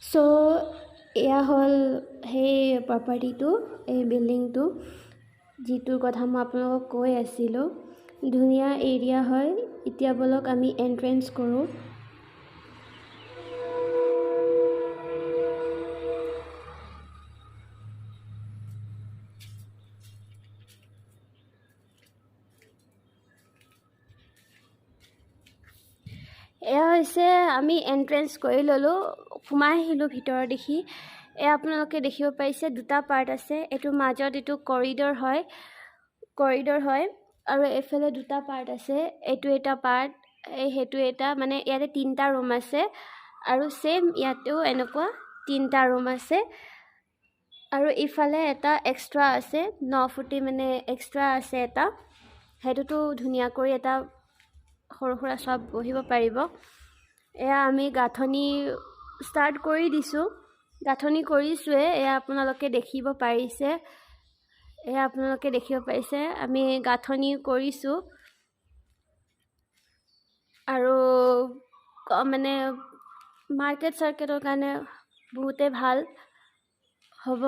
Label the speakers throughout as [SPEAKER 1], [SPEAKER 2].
[SPEAKER 1] So এয়া হ'ল সেই প্ৰপাৰ্টিটো, এই বিল্ডিংটো, যিটোৰ কথা মই আপোনালোকক কৈ আছিলোঁ। ধুনীয়া এৰিয়া হয়। এতিয়া বলক আমি এন্ট্ৰেন্স কৰোঁ। এয়া হৈছে আমি এন্ট্ৰেন্স কৰি ল'লোঁ, সোমাই আহিলোঁ ভিতৰৰ দেখি। এয়া আপোনালোকে দেখিব পাৰিছে দুটা পাৰ্ট আছে। এইটো মাজত এইটো কৰিডৰ হয় আৰু এইফালে দুটা পাৰ্ট আছে। এইটো এটা পাৰ্ট, সেইটো এটা, মানে ইয়াতে 3টা ৰুম আছে আৰু সেম ইয়াতেও এনেকুৱা 3টা ৰুম আছে। আৰু ইফালে এটা এক্সট্ৰা আছে, 9 ফুটি মানে এক্সট্ৰা আছে এটা। সেইটোতো ধুনীয়া কৰি এটা সৰু সুৰা সব বহিব পাৰিব। এয়া আমি গাঁথনি ষ্টাৰ্ট কৰি দিছোঁ, গাঁথনি কৰিছোঁৱে। এয়া আপোনালোকে দেখিব পাৰিছে, আমি গাঁথনি কৰিছোঁ আৰু মানে মাৰ্কেট চাৰ্কেটৰ কাৰণে বহুতে ভাল হ'ব।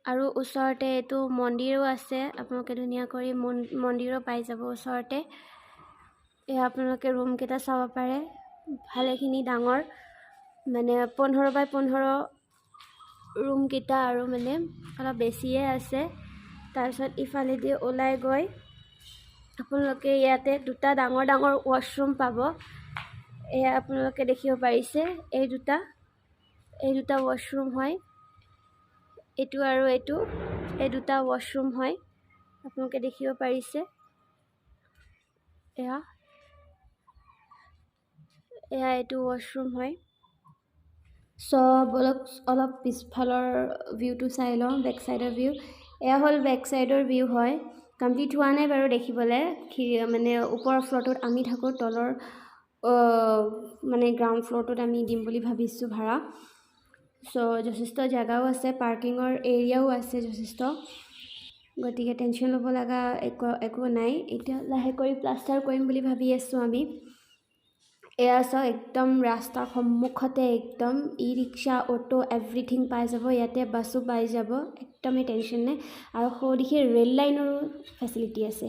[SPEAKER 1] আৰু ওচৰতে এইটো মন্দিৰো আছে, আপোনালোকে ধুনীয়া কৰি মন্দিৰো পাই যাব ওচৰতে। এয়া আপোনালোকে ৰুমকেইটা চাব পাৰে, ভালেখিনি ডাঙৰ, মানে 15x15 ৰুমকেইটা আৰু মানে অলপ বেছিয়ে আছে। তাৰপিছত ইফালেদি ওলাই গৈ আপোনালোকে ইয়াতে দুটা ডাঙৰ ডাঙৰ ৱাশৰুম পাব। এয়া আপোনালোকে দেখিব পাৰিছে, এই দুটা ৱাশৰুম হয়। এইটো আৰু এইটো, এই দুটা ৱাশৰুম হয়, আপোনালোকে দেখিব পাৰিছে। এয়া এইটো ৱাশৰুম হয়। বলক অলপ পিছফালৰ ভিউটো চাই লওঁ, বেক চাইডৰ ভিউ। এয়া হ'ল বেক চাইডৰ ভিউ হয়। কমপ্লিট হোৱা নাই বাৰু দেখিবলৈ, মানে ওপৰৰ ফ্ল'ৰটোত আমি থাকোঁ, তলৰ মানে গ্ৰাউণ্ড ফ্ল'ৰটোত আমি দিম বুলি ভাবিছোঁ ভাড়া। যথেষ্ট জেগাও আছে, পাৰ্কিঙৰ এৰিয়াও আছে যথেষ্ট, গতিকে টেনশ্যন ল'ব লগা একো নাই। এতিয়া লাহে কৰি প্লাষ্টাৰ কৰিম বুলি ভাবি আছোঁ আমি। এয়া চাওক, একদম ৰাস্তাৰ সন্মুখতে একদম ই ৰিক্সা, অটো, এভৰিথিং পাই যাব। ইয়াতে বাছো পাই যাব, একদমেই টেনশ্যন নাই। আৰু সৌদিশে ৰেল লাইনৰো ফেচিলিটি আছে।